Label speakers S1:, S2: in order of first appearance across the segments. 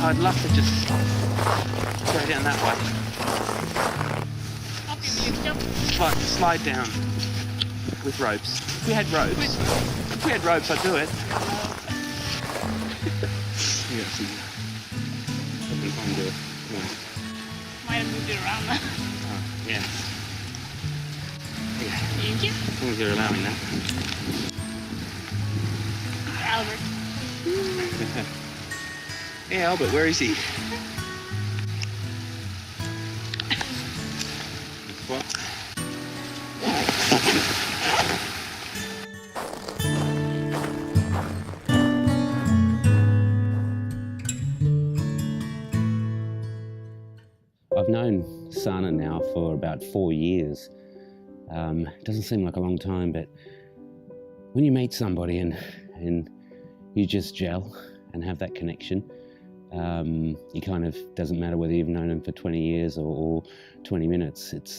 S1: I'd love to just go down that way. Slide down with ropes. If we had ropes, I'd do it. Yeah, see. I can try and do it.
S2: Might have moved it around now.
S1: Oh, yeah.
S2: Thank you.
S1: As long as you're allowing that.
S2: Albert.
S1: Yeah, Albert, where is he? What? I've known Sana now for about 4 years. Doesn't seem like a long time, but when you meet somebody and you just gel and have that connection, it kind of doesn't matter whether you've known them for 20 years or 20 minutes. It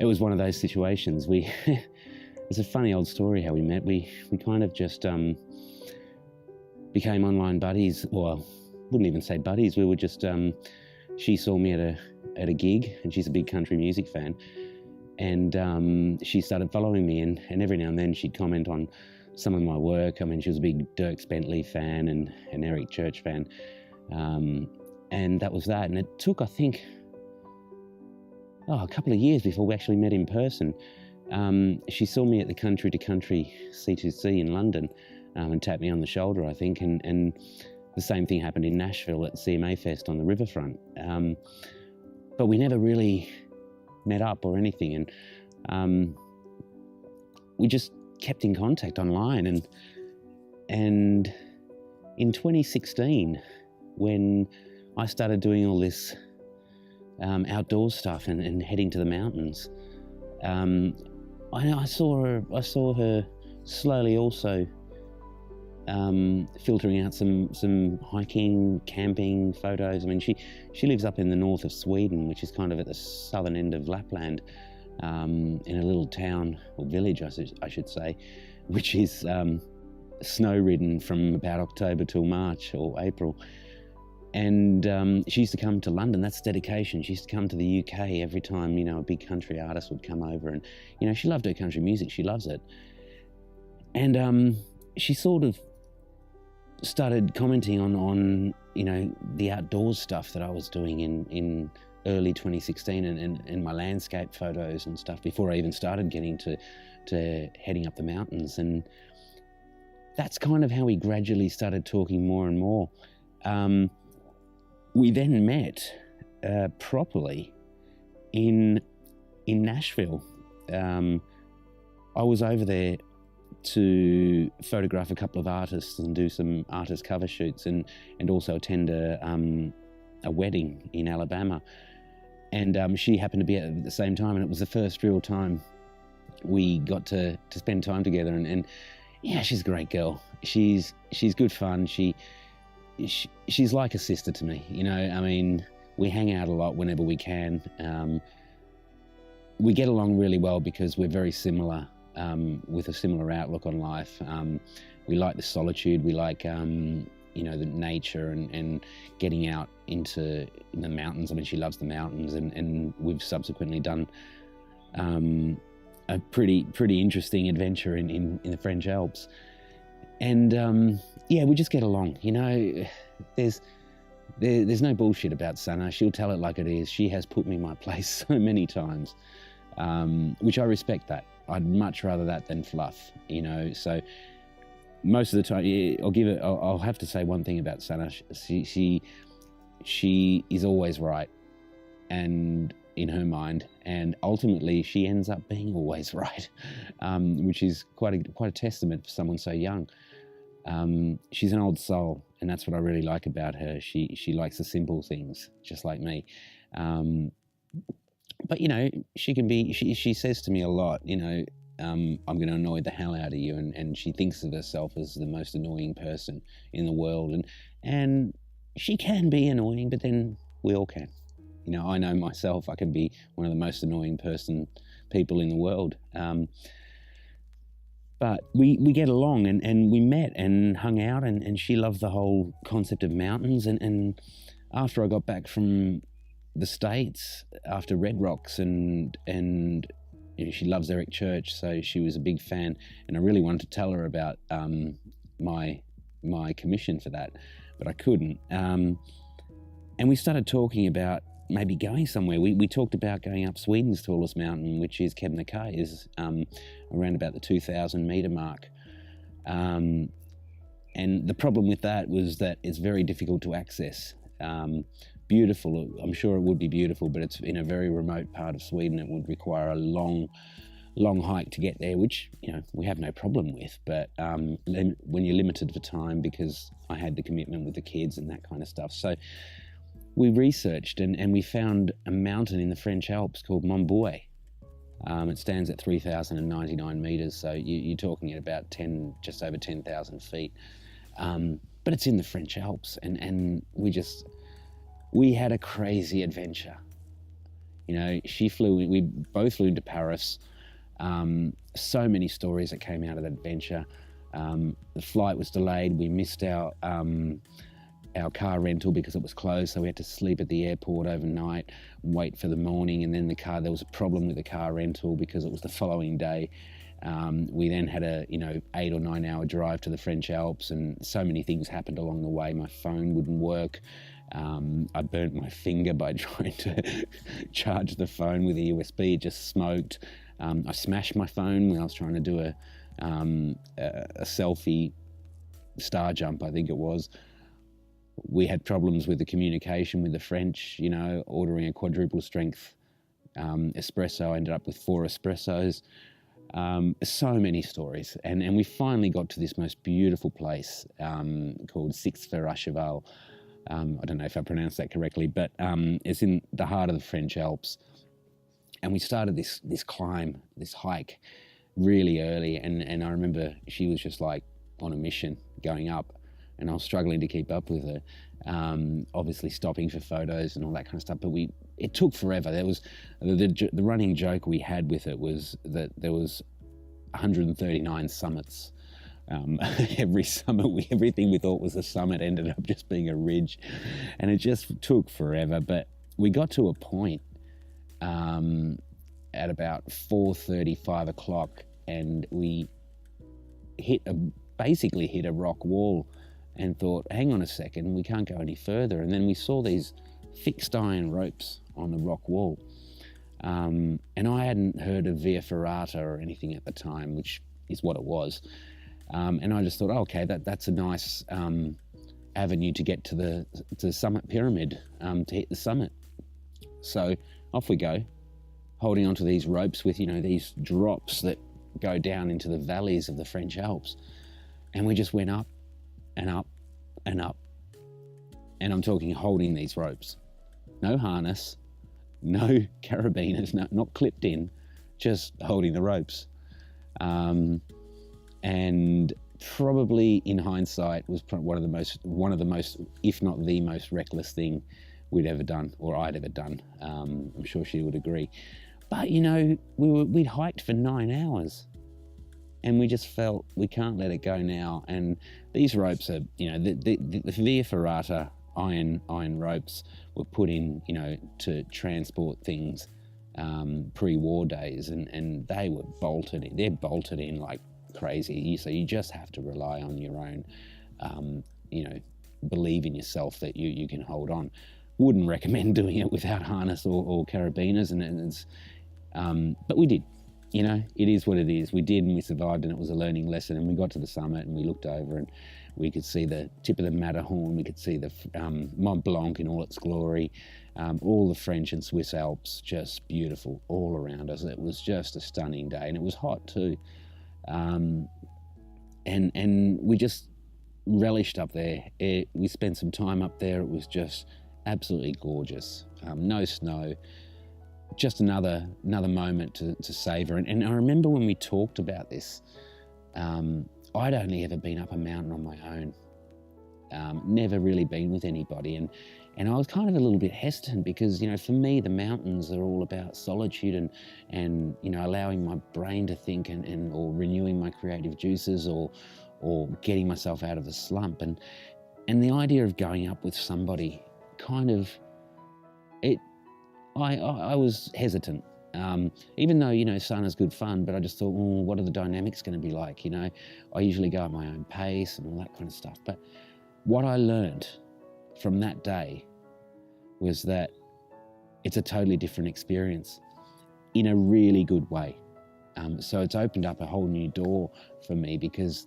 S1: was one of those situations. It's a funny old story how we met. We kind of just became online buddies. Well, wouldn't even say buddies. We were just. She saw me at a gig, and she's a big country music fan, and she started following me, and every now and then she'd comment on some of my work. I mean, she was a big Dierks Bentley fan and an Eric Church fan, and that was that. And it took, I think, a couple of years before we actually met in person. She saw me at the Country to Country C2C in London, and tapped me on the shoulder, I think, and the same thing happened in Nashville at CMA Fest on the riverfront. But we never really met up or anything, and we just kept in contact online. And in 2016, when I started doing all this outdoor stuff and heading to the mountains, I saw her slowly also filtering out some hiking, camping photos. I mean, she lives up in the north of Sweden, which is kind of at the southern end of Lapland, in a little town or village, I should say, which is snow-ridden from about October till March or April. And she used to come to London. That's dedication. She used to come to the UK every time, a big country artist would come over. And, she loved her country music. She loves it. And she sort of started commenting on the outdoors stuff that I was doing in early 2016 and my landscape photos and stuff before I even started getting to heading up the mountains. And that's kind of how we gradually started talking more and more. We then met properly in Nashville. I was over there to photograph a couple of artists and do some artist cover shoots and also attend a wedding in Alabama. And she happened to be at the same time, and it was the first real time we got to spend time together. And yeah, she's a great girl. She's good fun. She's like a sister to me, I mean, we hang out a lot whenever we can. We get along really well because we're very similar, with a similar outlook on life. We like the solitude, we like, the nature and getting out into the mountains. I mean, she loves the mountains, and we've subsequently done a pretty interesting adventure in the French Alps. And yeah, we just get along. There's no bullshit about Sana. She'll tell it like it is. She has put me in my place so many times, which I respect that. I'd much rather that than fluff, So most of the time, I'll have to say one thing about Sana. She is always right, and in her mind, and ultimately she ends up being always right, which is quite a testament for someone so young. She's an old soul, and that's what I really like about her. She likes the simple things, just like me. But she can be. She says to me a lot, I'm going to annoy the hell out of you, and she thinks of herself as the most annoying person in the world, and she can be annoying, but then we all can. I know myself, I can be one of the most annoying people in the world. But we get along, and we met and hung out, and she loved the whole concept of mountains. And after I got back from the States, after Red Rocks, and you know, she loves Eric Church, so she was a big fan, and I really wanted to tell her about my commission for that, but I couldn't. And we started talking about maybe going somewhere. We talked about going up Sweden's tallest mountain, which is Kebnekaise, around about the 2,000 metre mark. And the problem with that was that it's very difficult to access. Beautiful, I'm sure it would be beautiful, but it's in a very remote part of Sweden. It would require a long hike to get there, which, you know, we have no problem with. But when you're limited for time, because I had the commitment with the kids and that kind of stuff. So we researched and we found a mountain in the French Alps called Montbouet. It stands at 3,099 metres, so you're talking at about just over 10,000 feet. But it's in the French Alps, and we had a crazy adventure. You know, we both flew into Paris. So many stories that came out of that adventure. The flight was delayed. We missed our car rental because it was closed, so we had to sleep at the airport overnight and wait for the morning. And then there was a problem with the car rental because it was the following day. We then had a 8 or 9 hour drive to the French Alps, and so many things happened along the way. My phone wouldn't work. I burnt my finger by trying to charge the phone with a USB. It just smoked. I smashed my phone when I was trying to do a selfie star jump, I think it was. We had problems with the communication with the French, you know, ordering a quadruple strength espresso. I ended up with 4 espressos. So many stories. And we finally got to this most beautiful place called Six Fer à Cheval. I don't know if I pronounced that correctly, but it's in the heart of the French Alps. And we started this climb, this hike, really early. And I remember she was just like on a mission going up, and I was struggling to keep up with her. Obviously stopping for photos and all that kind of stuff, but it took forever. There was the running joke we had with it was that there was 139 summits. Every summit, everything we thought was a summit ended up just being a ridge, and it just took forever. But we got to a point at about 4:30, 5 o'clock, and we basically hit a rock wall, and thought, hang on a second, we can't go any further. And then we saw these fixed iron ropes on the rock wall. And I hadn't heard of via ferrata or anything at the time, which is what it was. And I just thought, okay, that's a nice avenue to get to the summit pyramid, to hit the summit. So off we go, holding onto these ropes with, these drops that go down into the valleys of the French Alps. And we just went up and up and up. And I'm talking holding these ropes. No harness, no carabiners, not clipped in, just holding the ropes. And probably in hindsight was one of the most, if not the most reckless thing we'd ever done, or I'd ever done. I'm sure she would agree. But we'd hiked for 9 hours. And we just felt we can't let it go now. And these ropes are, the via ferrata iron ropes were put in, to transport things pre-war days, and they were bolted in. They're bolted in like crazy. So you just have to rely on your own, believe in yourself that you can hold on. Wouldn't recommend doing it without harness or carabiners, but we did. It is what it is. We did, and we survived, and it was a learning lesson. And we got to the summit, and we looked over, and we could see the tip of the Matterhorn. We could see the Mont Blanc in all its glory, all the French and Swiss Alps, just beautiful all around us. It was just a stunning day, and it was hot too. And we just relished up there. We spent some time up there. It was just absolutely gorgeous. No snow. Just another moment to savor. And I remember when we talked about this, I'd only ever been up a mountain on my own, never really been with anybody, And I was kind of a little bit hesitant because, for me, the mountains are all about solitude and allowing my brain to think or renewing my creative juices or getting myself out of a slump. And the idea of going up with somebody kind of, I was hesitant. Even though, sauna's good fun, but I just thought, what are the dynamics going to be like? I usually go at my own pace and all that kind of stuff. But what I learned from that day was that it's a totally different experience in a really good way. So it's opened up a whole new door for me because,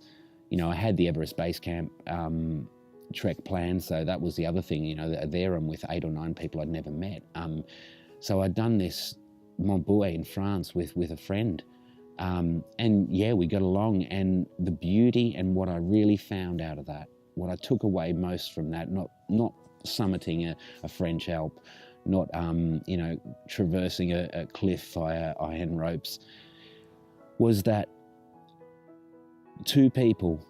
S1: I had the Everest Base Camp trek planned. So that was the other thing, there I'm with 8 or 9 people I'd never met. So I'd done this Montbouet in France with a friend. And yeah, we got along, and the beauty and what I really found out of that, what I took away most from that, not summiting a French Alp, not traversing a cliff via iron ropes, was that 2 people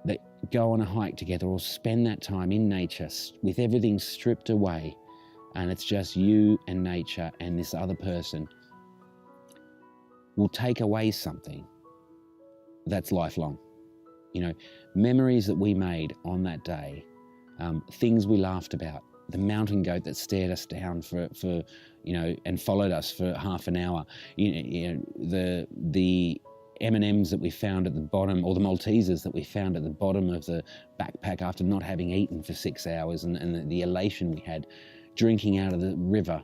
S1: that go on a hike together or spend that time in nature with everything stripped away, and it's just you and nature and this other person, will take away something that's lifelong. Memories that we made on that day, things we laughed about, the mountain goat that stared us down for and followed us for half an hour, the M&Ms that we found at the bottom, or the Maltesers that we found at the bottom of the backpack after not having eaten for 6 hours, and the elation we had drinking out of the river,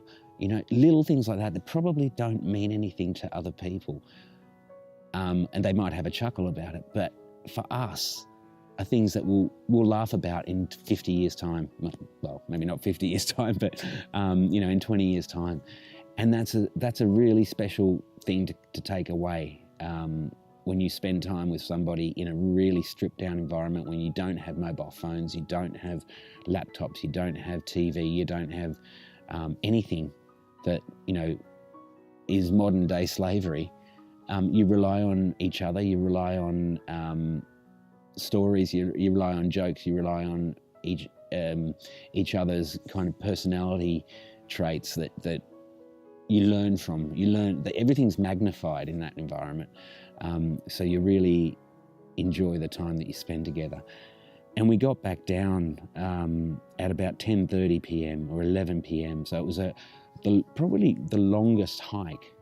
S1: little things like that probably don't mean anything to other people, and they might have a chuckle about it, but for us are things that we'll laugh about in 50 years time. Well, maybe not 50 years time, but in 20 years time. And that's a really special thing to take away when you spend time with somebody in a really stripped down environment, when you don't have mobile phones, you don't have laptops, you don't have TV, you don't have anything that is modern day slavery. You rely on each other, you rely on stories, you rely on jokes, you rely on each other's kind of personality traits that you learn from. You learn that everything's magnified in that environment, so you really enjoy the time that you spend together. And we got back down at about 10:30 p.m. or 11 p.m. So it was probably the longest hike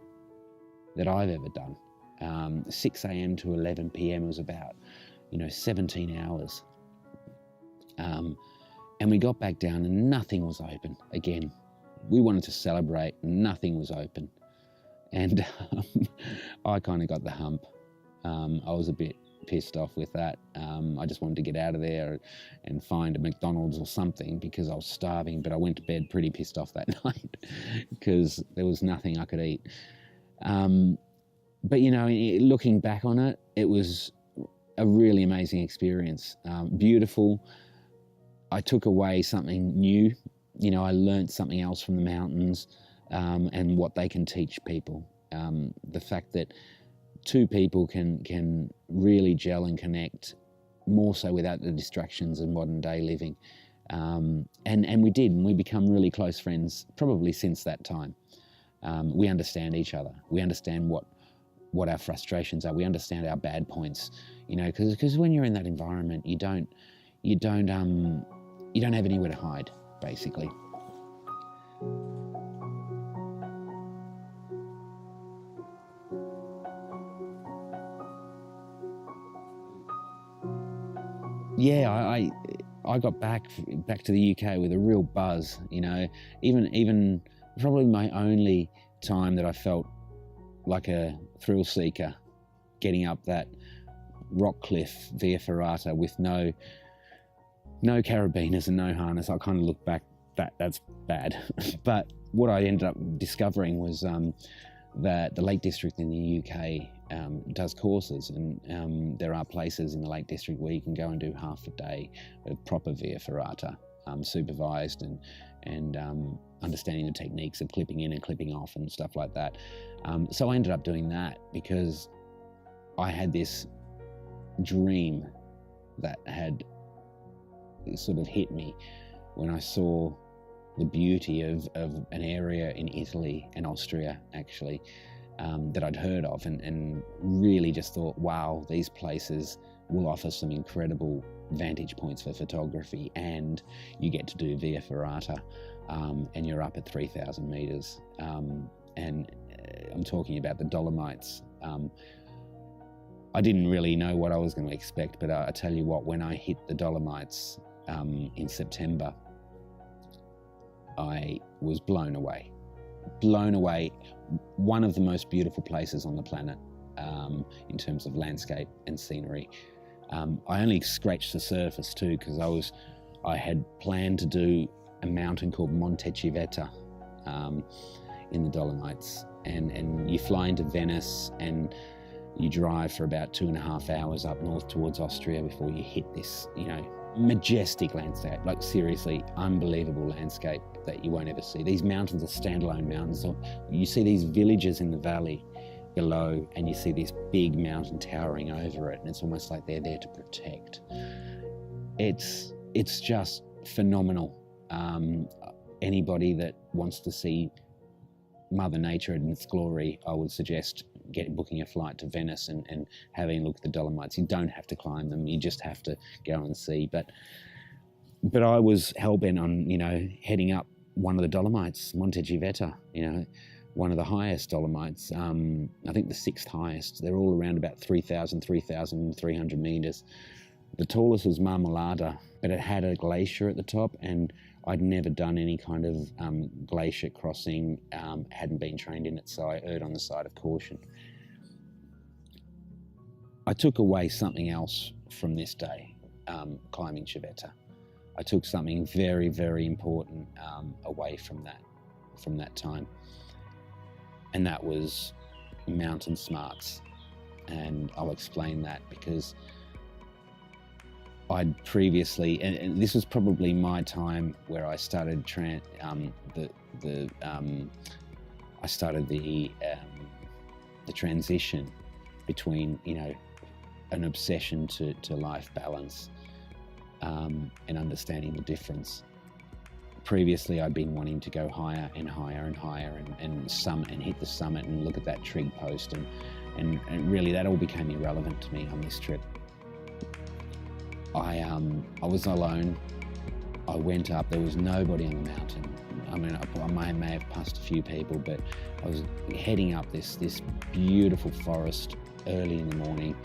S1: that I've ever done. 6 a.m. to 11 p.m. was about 17 hours. And we got back down and nothing was open. Again, we wanted to celebrate, nothing was open. And I kind of got the hump. I was a bit pissed off with that. I just wanted to get out of there and find a McDonald's or something because I was starving, but I went to bed pretty pissed off that night because there was nothing I could eat. But looking back on it, it was a really amazing experience. Beautiful. I took away something new. I learned something else from the mountains, and what they can teach people. The fact that 2 people can really gel and connect more so without the distractions of modern day living. And we did, and we become really close friends probably since that time. We understand each other. We understand what our frustrations are. We understand our bad points, because when you're in that environment, you don't have anywhere to hide, basically. Yeah, I got back to the UK with a real buzz, even probably my only time that I felt like a thrill seeker, getting up that rock cliff via Ferrata with no carabiners and no harness. I kind of look back, that's bad. But what I ended up discovering was that the Lake District in the UK does courses, and there are places in the Lake District where you can go and do half a day of proper via Ferrata, supervised and understanding the techniques of clipping in and clipping off and stuff like that. So I ended up doing that because I had this dream that had sort of hit me when I saw the beauty of an area in Italy and Austria, actually, that I'd heard of, and really just thought, wow, these places will offer some incredible vantage points for photography, and you get to do via ferrata, and you're up at 3,000 meters, and I'm talking about the Dolomites. I didn't really know what I was going to expect, but I tell you what, when I hit the Dolomites in September, I was blown away. Blown away. One of the most beautiful places on the planet in terms of landscape and scenery. I only scratched the surface too, because I had planned to do a mountain called Monte Civetta in the Dolomites, and you fly into Venice and you drive for about 2.5 hours up north towards Austria before you hit this, majestic landscape, like seriously unbelievable landscape that you won't ever see. These mountains are standalone mountains. So you see these villages in the valley below, and you see this big mountain towering over it, and it's almost like they're there to protect. It's just phenomenal. Anybody that wants to see Mother Nature in its glory, I would suggest booking a flight to Venice and having a look at the Dolomites. You don't have to climb them, you just have to go and see. But I was hell-bent on, heading up one of the Dolomites, Monte Civetta, one of the highest Dolomites, I think the 6th highest. They're all around about 3,300 meters. The tallest was Marmolada, but it had a glacier at the top, and I'd never done any kind of glacier crossing, hadn't been trained in it, so I erred on the side of caution. I took away something else from this day, climbing Civetta. I took something very, very important away from that time, and that was mountain smarts. And I'll explain that, because I'd previously, and this was probably my time where I started the transition between an obsession to life balance and understanding the difference. Previously, I'd been wanting to go higher and higher and higher and hit the summit and look at that trig post, and really that all became irrelevant to me on this trip. I was alone. I went up. There was nobody on the mountain. I mean, I may have passed a few people, but I was heading up this beautiful forest early in the morning.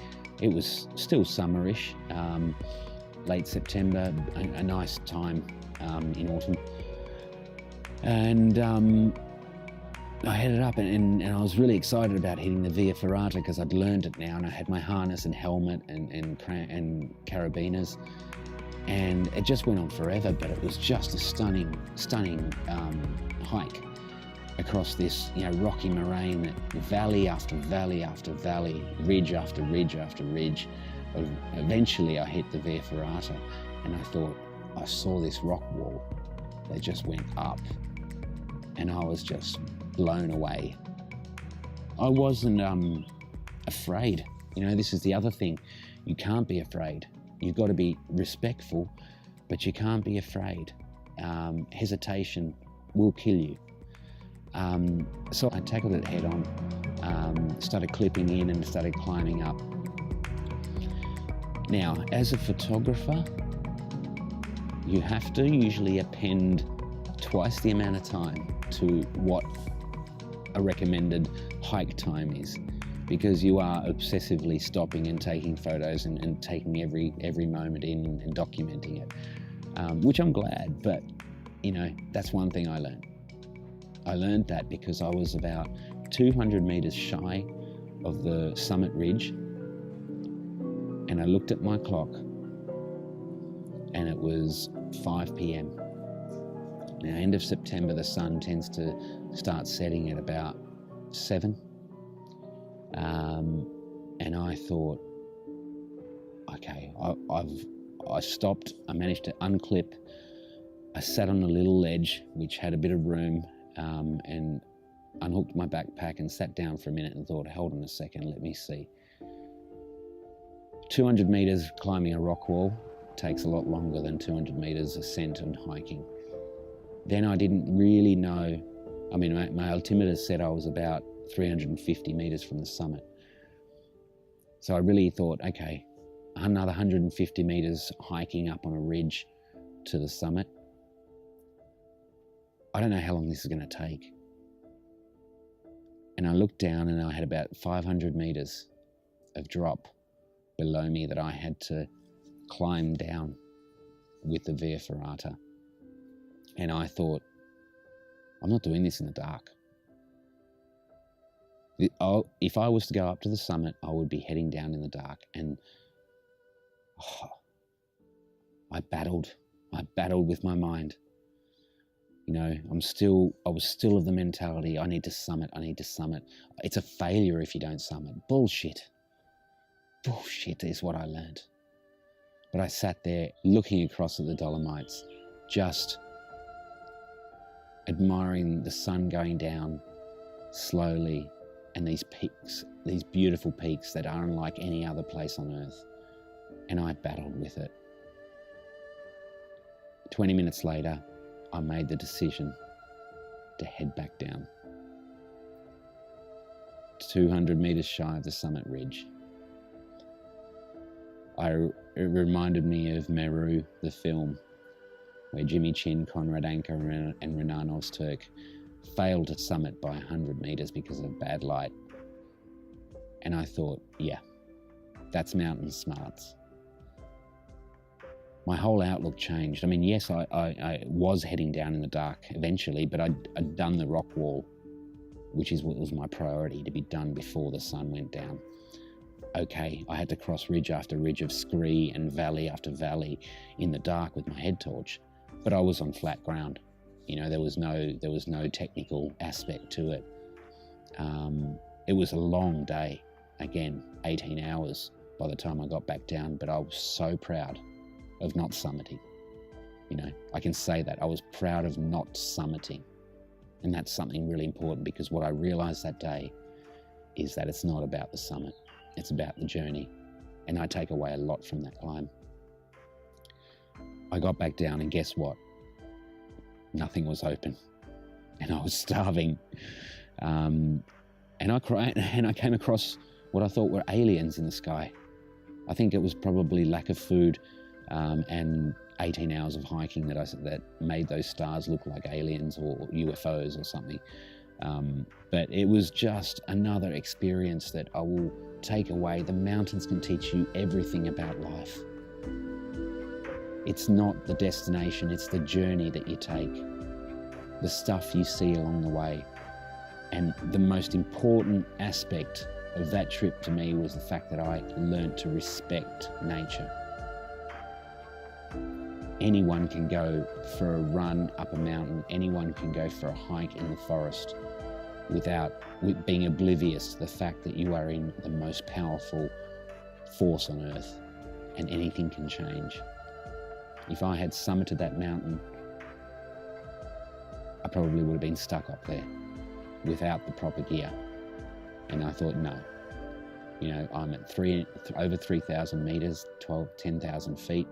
S1: It was still summerish, late September, a nice time in autumn. And I headed up, and I was really excited about hitting the Via Ferrata, because I'd learned it now, and I had my harness and helmet and carabiners, and it just went on forever. But it was just a stunning hike across this rocky moraine, that valley after valley after valley, ridge after ridge after ridge. Eventually I hit the Via Ferrata, and I thought I saw this rock wall that just went up, and I was just blown away. I wasn't afraid. This is the other thing. You can't be afraid. You've got to be respectful, but you can't be afraid. Hesitation will kill you. So I tackled it head on, started clipping in and started climbing up. Now, as a photographer, you have to usually append twice the amount of time to what a recommended hike time is, because you are obsessively stopping and taking photos and taking every moment in and documenting it, which I'm glad. But that's one thing I learned. I learned that because I was about 200 meters shy of the summit ridge, and I looked at my clock, and it was 5 p.m. Now, end of September, the sun tends to start setting at about 7. And I thought, okay, I stopped. I managed to unclip. I sat on a little ledge which had a bit of room, and unhooked my backpack and sat down for a minute and thought, hold on a second, let me see. 200 meters climbing a rock wall takes a lot longer than 200 meters ascent and hiking. then I didn't really know. I mean, my altimeter said I was about 350 meters from the summit. So I really thought, okay, another 150 meters hiking up on a ridge to the summit. I don't know how long this is going to take. And I looked down and I had about 500 meters of drop below me that I had to climb down with the via ferrata. And I thought, I'm not doing this in the dark. If I was to go up to the summit, I would be heading down in the dark. And I battled with my mind. You know, I was still of the mentality, I need to summit. It's a failure if you don't summit. Bullshit is what I learned. But I sat there looking across at the Dolomites, just admiring the sun going down slowly, and these peaks, these beautiful peaks that are unlike any other place on earth. And I battled with it. 20 minutes later, I made the decision to head back down. 200 meters shy of the summit ridge. It reminded me of Meru, the film, where Jimmy Chin, Konrad Anker, and Renan Ozturk failed to summit by 100 meters because of bad light. And I thought, yeah, that's mountain smarts. My whole outlook changed. I mean, yes, I was heading down in the dark eventually, but I'd done the rock wall, which is what was my priority, to be done before the sun went down. Okay, I had to cross ridge after ridge of scree and valley after valley in the dark with my head torch, but I was on flat ground. You know, there was no technical aspect to it. It was a long day, again, 18 hours by the time I got back down, but I was so proud of not summiting. You know, I can say that. I was proud of not summiting. And that's something really important, because what I realized that day is that it's not about the summit. It's about the journey. And I take away a lot from that climb. I got back down, and guess what? Nothing was open. And I was starving. And I came across what I thought were aliens in the sky. I think it was probably lack of food and 18 hours of hiking that made those stars look like aliens or UFOs or something. But it was just another experience that I will take away. The mountains can teach you everything about life. It's not the destination, it's the journey that you take, the stuff you see along the way. And the most important aspect of that trip to me was the fact that I learned to respect nature. Anyone can go for a run up a mountain, anyone can go for a hike in the forest without being oblivious to the fact that you are in the most powerful force on earth, and anything can change. If I had summited that mountain, I probably would have been stuck up there without the proper gear. And I thought, no, you know, I'm at over 3,000 meters, 10,000 feet.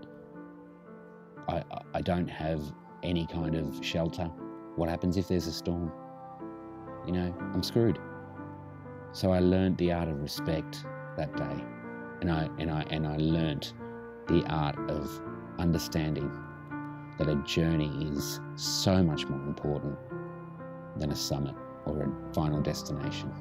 S1: I don't have any kind of shelter. What happens if there's a storm? You know, I'm screwed. So I learned the art of respect that day, and I learned the art of understanding that a journey is so much more important than a summit or a final destination.